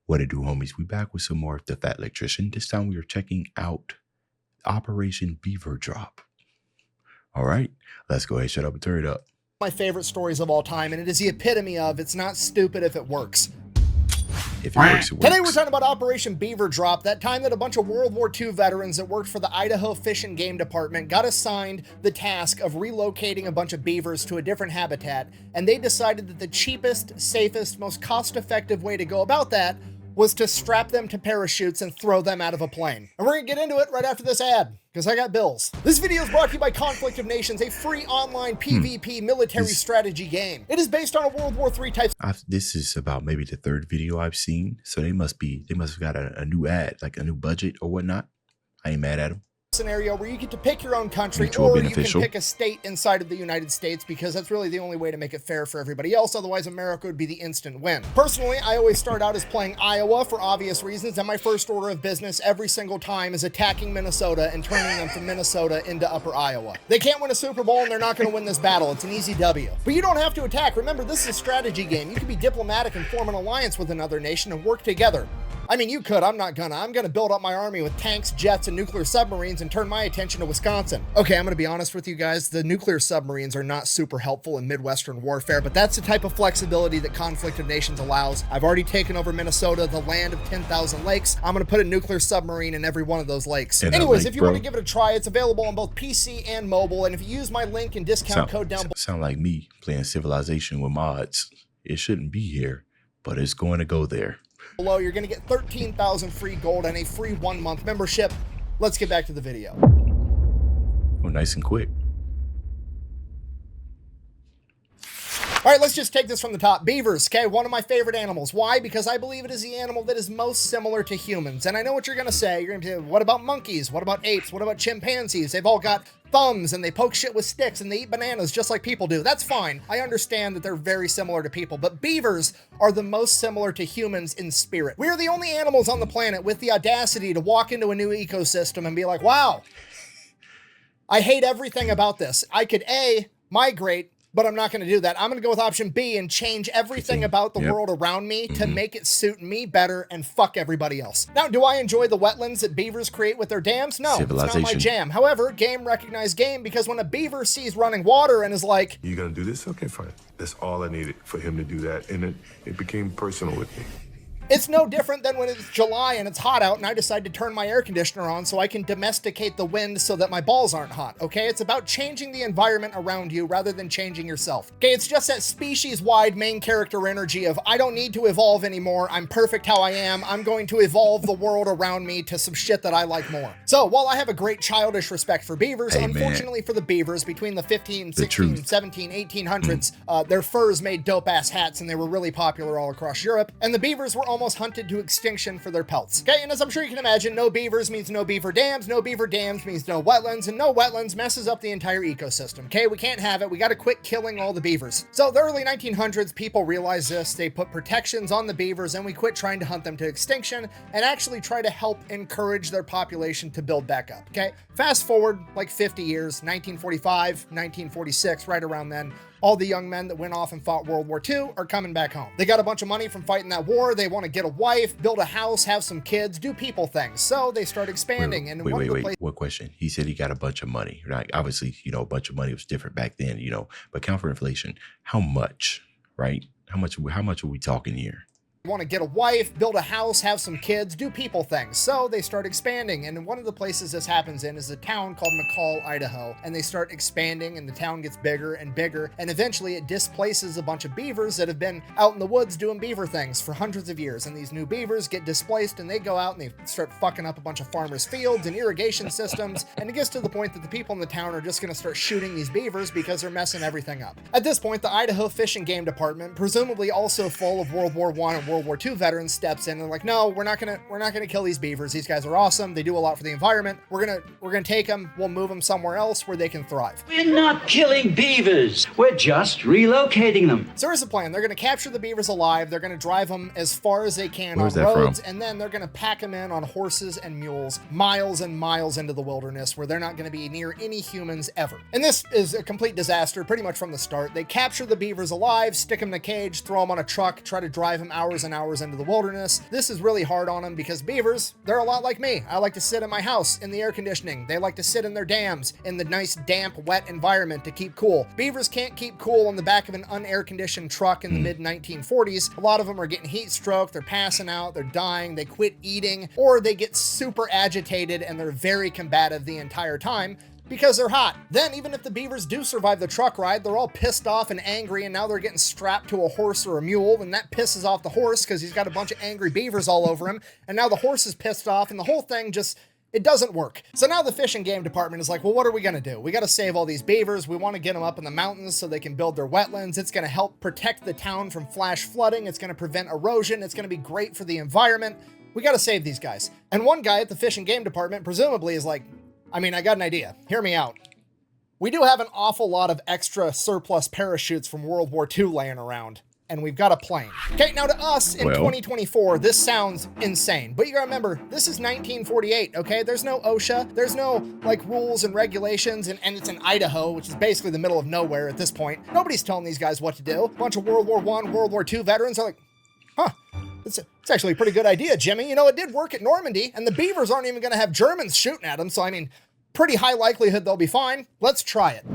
What it do, homies? We back with some more of the Fat Electrician. This time we are checking out Operation Beaver Drop. All right, let's go ahead, shut up and turn it up. My favorite stories of all time, and it is the epitome of it's not stupid if it works. If it works, it works. Today we're talking about Operation Beaver Drop, that time that a bunch of World War II veterans that worked for the Idaho Fish and Game Department got assigned the task of relocating a bunch of beavers to a different habitat, and they decided that the cheapest, safest, most cost-effective way to go about that was to strap them to parachutes and throw them out of a plane. And we're gonna get into it right after this ad, because I got bills. This video is brought to you by Conflict of Nations, a free online PvP military strategy game. It is based on a World War III type. This is about maybe the third video I've seen, so they must have got a new ad, like a new budget or whatnot. I ain't mad at them. Scenario where you get to pick your own country, or you can pick a state inside of the United States, because that's really the only way to make it fair for everybody else. Otherwise, America would be the instant win. Personally, I always start out as playing Iowa for obvious reasons, and my first order of business every single time is attacking Minnesota and turning them from Minnesota into Upper Iowa. They can't win a Super Bowl, and they're not going to win this battle. It's an easy W. But you don't have to attack. Remember, this is a strategy game. You can be diplomatic and form an alliance with another nation and work together. I mean, you could. I'm not gonna. I'm gonna build up my army with tanks, jets, and nuclear submarines and turn my attention to Wisconsin. Okay, I'm gonna be honest with you guys. The nuclear submarines are not super helpful in Midwestern warfare, but that's the type of flexibility that Conflict of Nations allows. I've already taken over Minnesota, the land of 10,000 lakes. I'm gonna put a nuclear submarine in every one of those lakes. Anyways, if you want to give it a try, it's available on both PC and mobile. And if you use my link and discount code down below. Sound like me playing Civilization with mods. It shouldn't be here, but it's going to go there. Below, you're going to get 13,000 free gold and a free 1-month membership. Let's get back to the video. Oh, nice and quick. All right, let's just take this from the top. Beavers, okay, one of my favorite animals. Why? Because I believe it is the animal that is most similar to humans. And I know what you're going to say. You're going to say, what about monkeys? What about apes? What about chimpanzees? They've all got thumbs and they poke shit with sticks and they eat bananas just like people do. That's fine. I understand that they're very similar to people, but beavers are the most similar to humans in spirit. We are the only animals on the planet with the audacity to walk into a new ecosystem and be like, wow, I hate everything about this. I could A, migrate, but I'm not going to do that. I'm going to go with option B and change everything about the world around me to make it suit me better and fuck everybody else. Now, do I enjoy the wetlands that beavers create with their dams? No, it's not my jam. However, game recognized game, because when a beaver sees running water and is like, "You gonna do this? Okay, fine." That's all I needed for him to do that, and it became personal with me. it's no different than when it's July and it's hot out and I decide to turn my air conditioner on so I can domesticate the wind so that my balls aren't hot, okay? It's about changing the environment around you rather than changing yourself. Okay, it's just that species-wide main character energy of, I don't need to evolve anymore, I'm perfect how I am, I'm going to evolve the world around me to some shit that I like more. So, while I have a great childish respect for beavers, unfortunately for the beavers, between the 15, 16, 17, 1800s, their furs made dope-ass hats and they were really popular all across Europe, and the beavers were almost hunted to extinction for their pelts. Okay, and as I'm sure you can imagine, no beavers means no beaver dams means no wetlands, and no wetlands messes up the entire ecosystem. Okay, we can't have it, we gotta quit killing all the beavers. So the early 1900s, people realized this, they put protections on the beavers, and we quit trying to hunt them to extinction, and actually try to help encourage their population to build back up, okay? Fast forward like 50 years, 1945, 1946, right around then, all the young men that went off and fought World War II are coming back home. They got a bunch of money from fighting that war. They want to get a wife, build a house, have some kids, do people things. So they start expanding. Wait. What question? He said he got a bunch of money. Right? Obviously, you know, a bunch of money was different back then, you know, but count for inflation. How much, right? How much are we talking here? Want to get a wife, build a house, have some kids, do people things. So they start expanding. And one of the places this happens in is a town called McCall, Idaho. And they start expanding and the town gets bigger and bigger. And eventually it displaces a bunch of beavers that have been out in the woods doing beaver things for hundreds of years. And these new beavers get displaced and they go out and they start fucking up a bunch of farmers' fields and irrigation systems. And it gets to the point that the people in the town are just going to start shooting these beavers because they're messing everything up. At this point, the Idaho Fish and Game Department, presumably also full of World War I and World War II veterans, steps in and like, no, we're not gonna kill these beavers. These guys are awesome. They do a lot for the environment. We're gonna take them. We'll move them somewhere else where they can thrive. We're not killing beavers. We're just relocating them. So here's the plan. They're gonna capture the beavers alive. They're gonna drive them as far as they can on roads, and then they're gonna pack them in on horses and mules, miles and miles into the wilderness where they're not gonna be near any humans ever. And this is a complete disaster pretty much from the start. They capture the beavers alive, stick them in a cage, throw them on a truck, try to drive them hours hours and hours into the wilderness. This is really hard on them because beavers, they're a lot like me. I like to sit in my house in the air conditioning. They like to sit in their dams in the nice, damp, wet environment to keep cool. Beavers can't keep cool on the back of an unair conditioned truck in the mid 1940s. A lot of them are getting heat stroke, they're passing out, they're dying, they quit eating, or they get super agitated and they're very combative the entire time because they're hot. Then even if the beavers do survive the truck ride, they're all pissed off and angry, and now they're getting strapped to a horse or a mule, and that pisses off the horse because he's got a bunch of angry beavers all over him, and now the horse is pissed off, and the whole thing just, it doesn't work. So now the Fish and Game Department is like, well, what are we gonna do? We gotta save all these beavers. We wanna get them up in the mountains so they can build their wetlands. It's gonna help protect the town from flash flooding. It's gonna prevent erosion. It's gonna be great for the environment. We gotta save these guys. And one guy at the Fish and Game Department presumably is like, I mean, I got an idea. Hear me out. We do have an awful lot of extra surplus parachutes from World War II laying around, and we've got a plane. Okay, now to us in 2024, this sounds insane, but you gotta remember, this is 1948, okay? There's no OSHA, there's no like rules and regulations, and it's in Idaho, which is basically the middle of nowhere at this point. Nobody's telling these guys what to do. A bunch of World War I, World War II veterans are like, huh, it's actually a pretty good idea, Jimmy. You know, it did work at Normandy, and the beavers aren't even gonna have Germans shooting at them, so I mean, pretty high likelihood they'll be fine. Let's try it.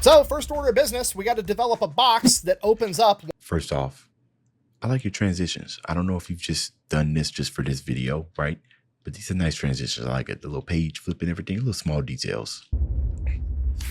So, first order of business, we got to develop a box that opens up. First off, I like your transitions. I don't know if you've just done this just for this video, right? But these are nice transitions. I like it. The little page flipping, everything, little small details.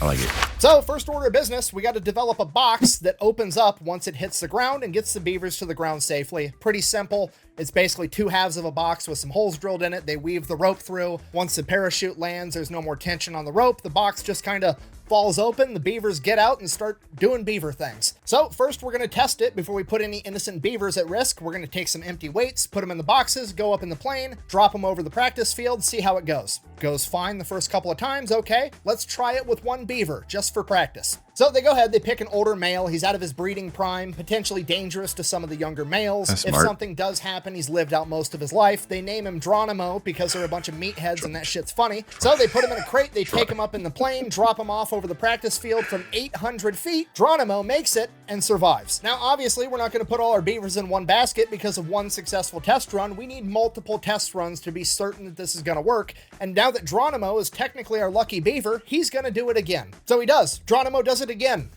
I like it. So, first order of business, we got to develop a box that opens up once it hits the ground and gets the beavers to the ground safely. Pretty simple. It's basically two halves of a box with some holes drilled in it. They weave the rope through. Once the parachute lands, there's no more tension on the rope. The box just kind of falls open. The beavers get out and start doing beaver things. So first we're going to test it before we put any innocent beavers at risk. We're going to take some empty weights, put them in the boxes, go up in the plane, drop them over the practice field, see how it goes. Goes fine the first couple of times. Okay, let's try it with one beaver just for practice. So they go ahead, they pick an older male. He's out of his breeding prime, potentially dangerous to some of the younger males. That's if smart. something does happen, he's lived out most of his life. They name him Geronimo because they're a bunch of meatheads and that shit's funny. So they put him in a crate, they take him up in the plane, drop him off over the practice field from 800 feet. Geronimo makes it and survives. Now, obviously, we're not going to put all our beavers in one basket because of one successful test run. We need multiple test runs to be certain that this is going to work. And now that Geronimo is technically our lucky beaver, he's going to do it again. So he does. Geronimo does it again.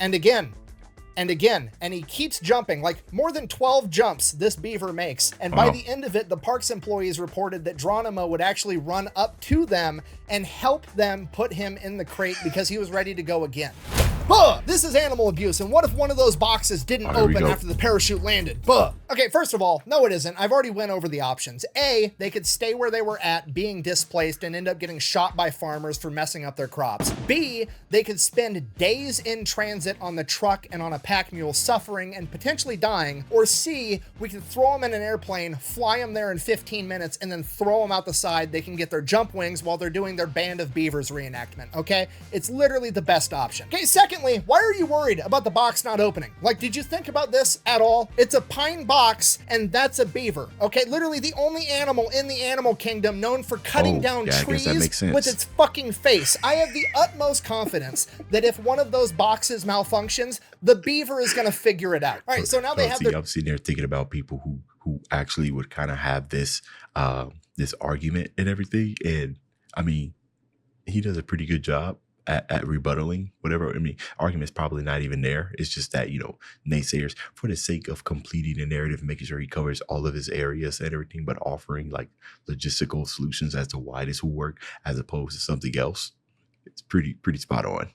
And again, and again, and he keeps jumping, like more than 12 jumps this beaver makes. And by the end of it, the parks employees reported that Geronimo would actually run up to them and help them put him in the crate because he was ready to go again. Buh! This is animal abuse, and what if one of those boxes didn't open after the parachute landed? Buh! Okay, first of all, no it isn't. I've already went over the options. A, they could stay where they were at, being displaced, and end up getting shot by farmers for messing up their crops. B, they could spend days in transit on the truck and on a pack mule suffering and potentially dying. Or C, we could throw them in an airplane, fly them there in 15 minutes, and then throw them out the side. They can get their jump wings while they're doing their Band of Beavers reenactment, okay? It's literally the best option. Okay, secondly, why are you worried about the box not opening? Like, did you think about this at all? It's a pine box, and that's a beaver. Okay, literally the only animal in the animal kingdom known for cutting down trees with its fucking face. I have the utmost confidence that if one of those boxes malfunctions, the beaver is gonna figure it out. All right, so now they have I'm sitting there thinking about people who actually would kind of have this this argument and everything, and I mean, he does a pretty good job at rebuttaling whatever. I mean, argument's probably not even there. It's just that, you know, naysayers, for the sake of completing the narrative, making sure he covers all of his areas and everything, but offering like logistical solutions as to why this will work as opposed to something else. It's pretty spot on.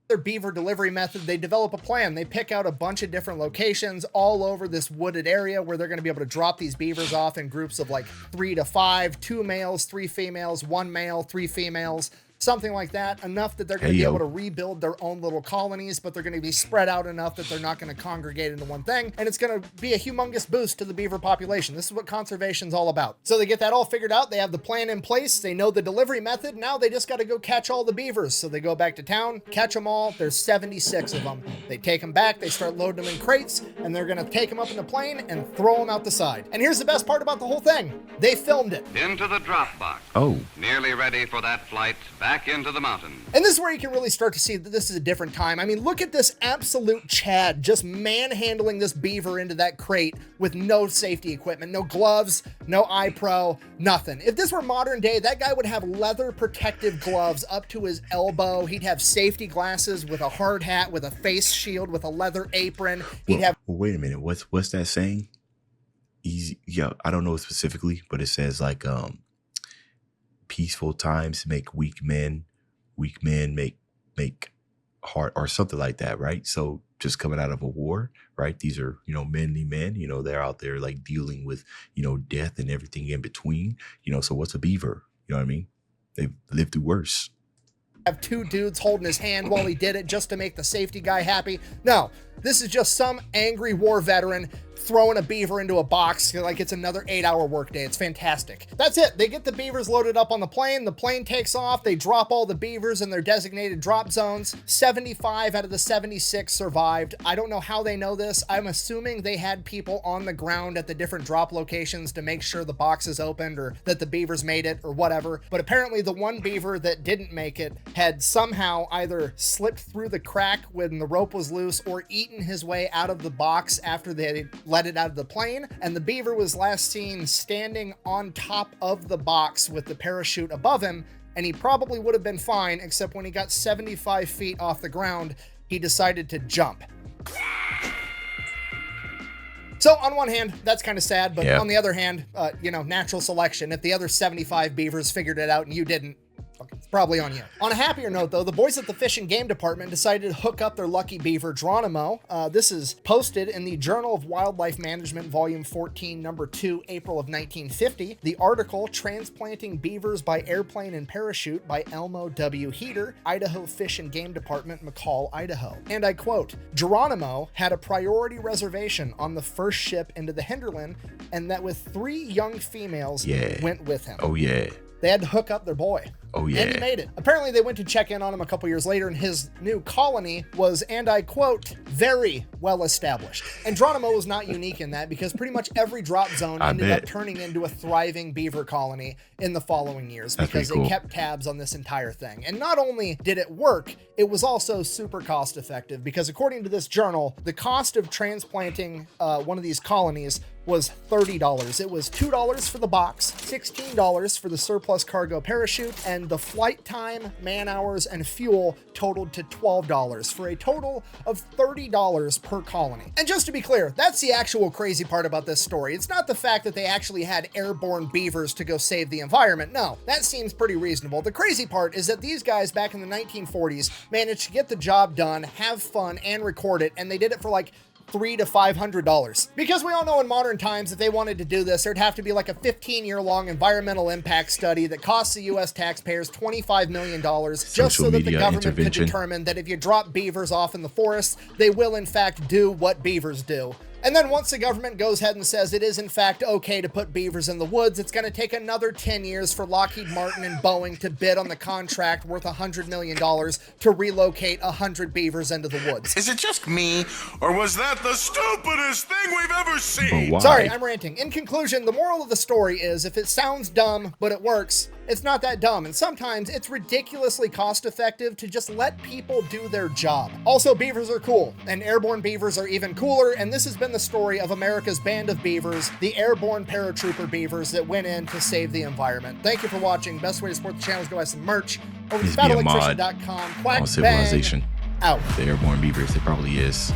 Their beaver delivery method, they develop a plan. They pick out a bunch of different locations all over this wooded area where they're going to be able to drop these beavers off in groups of like 3 to 5, 2 males, 3 females, 1 male, 3 females. Something like that, enough that they're going to be able to rebuild their own little colonies, but they're going to be spread out enough that they're not going to congregate into one thing, and it's going to be a humongous boost to the beaver population. This is what conservation's all about. So they get that all figured out, they have the plan in place, they know the delivery method, now they just got to go catch all the beavers. So they go back to town, catch them all, there's 76 of them. They take them back, they start loading them in crates, and they're going to take them up in the plane and throw them out the side. And here's the best part about the whole thing, they filmed it. Into the drop box. Oh. Nearly ready for that flight back back into the mountain. And this is where you can really start to see that this is a different time. I mean, look at this absolute Chad just manhandling this beaver into that crate with no safety equipment, no gloves, no eye pro, nothing. If this were modern day, that guy would have leather protective gloves up to his elbow. He'd have safety glasses with a hard hat, with a face shield, with a leather apron. Well, wait a minute. What's that saying? Easy. Yeah, I don't know specifically, but it says like peaceful times make weak men make heart, or something like that, right? So just coming out of a war, right? These are, manly men, they're out there like dealing with, death and everything in between, so what's a beaver? You know what I mean? They've lived through worse. Have two dudes holding his hand while he did it just to make the safety guy happy. No, this is just some angry war veteran throwing a beaver into a box like it's another 8-hour workday. It's fantastic. That's it. They get the beavers loaded up on the plane takes off, they drop all the beavers in their designated drop zones. 75 out of the 76 survived. I don't know how they know this. I'm assuming they had people on the ground at the different drop locations to make sure the boxes opened or that the beavers made it or whatever. But apparently the one beaver that didn't make it had somehow either slipped through the crack when the rope was loose or eaten his way out of the box after they had let it out of the plane, and the beaver was last seen standing on top of the box with the parachute above him, and he probably would have been fine, except when he got 75 feet off the ground, he decided to jump. So on one hand, that's kind of sad, but on the other hand, natural selection. If the other 75 beavers figured it out and you didn't, it's probably on you. On a happier note, though, the boys at the Fish and Game Department decided to hook up their lucky beaver, Geronimo. This is posted in the Journal of Wildlife Management, Volume 14, Number 2, April of 1950. The article, Transplanting Beavers by Airplane and Parachute by Elmo W. Heater, Idaho Fish and Game Department, McCall, Idaho. And I quote, Geronimo had a priority reservation on the first ship into the hinterland, and that with 3 young females went with him. Oh, yeah. They had to hook up their boy. Oh, yeah. And he made it. Apparently, they went to check in on him a couple years later, and his new colony was, and I quote, very well established. And Geronimo was not unique in that, because pretty much every drop zone ended up turning into a thriving beaver colony in the following years, because they kept tabs on this entire thing. And not only did it work, it was also super cost effective, because according to this journal, the cost of transplanting one of these colonies was $30. It was $2 for the box, $16 for the surplus cargo parachute, and the flight time, man hours, and fuel totaled to $12 for a total of $30 per colony. And just to be clear, that's the actual crazy part about this story. It's not the fact that they actually had airborne beavers to go save the environment. No, that seems pretty reasonable. The crazy part is that these guys back in the 1940s managed to get the job done, have fun, and record it, and they did it for like $300 to $500. Because we all know in modern times, if they wanted to do this, there'd have to be like a 15-year-long environmental impact study that costs the U.S. taxpayers $25 million just so that the government could determine that if you drop beavers off in the forests, they will in fact do what beavers do. And then once the government goes ahead and says it is in fact okay to put beavers in the woods, it's going to take another 10 years for Lockheed Martin and Boeing to bid on the contract worth $100 million to relocate 100 beavers into the woods. Is it just me, or was that the stupidest thing we've ever seen? Sorry, I'm ranting. In conclusion, the moral of the story is if it sounds dumb, but it works, it's not that dumb. And sometimes it's ridiculously cost effective to just let people do their job. Also, beavers are cool, and airborne beavers are even cooler. And this has been the story of America's band of beavers, the airborne paratrooper beavers that went in to save the environment. Thank you for watching. Best way to support the channel is go buy some merch over to whatitdodave.com. Quack, Civilization. Bang, out. The airborne beavers, it probably is.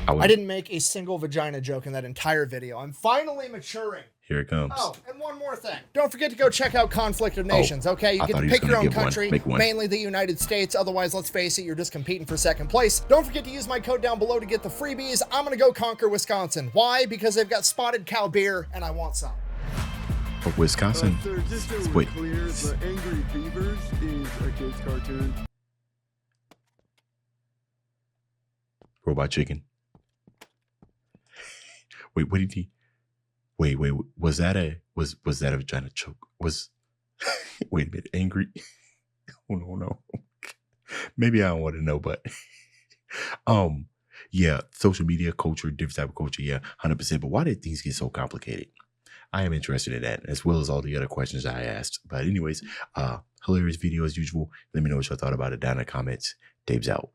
I didn't make a single vagina joke in that entire video. I'm finally maturing. Here it comes. Oh, and one more thing. Don't forget to go check out Conflict of Nations, okay? You get to pick your own country, mainly the United States. Otherwise, let's face it, you're just competing for second place. Don't forget to use my code down below to get the freebies. I'm going to go conquer Wisconsin. Why? Because they've got spotted cow beer, and I want some. Oh, Wisconsin. Sir, just so we're clear, the Angry Beavers is a kid's cartoon. Robot chicken. Wait, what did he? Wait, was that a vagina choke? Wait a minute, angry? Oh no. Maybe I don't want to know, but yeah, social media culture, different type of culture, yeah, 100%. But why did things get so complicated? I am interested in that, as well as all the other questions I asked. But anyways, hilarious video as usual. Let me know what y'all thought about it down in the comments. Dave's out.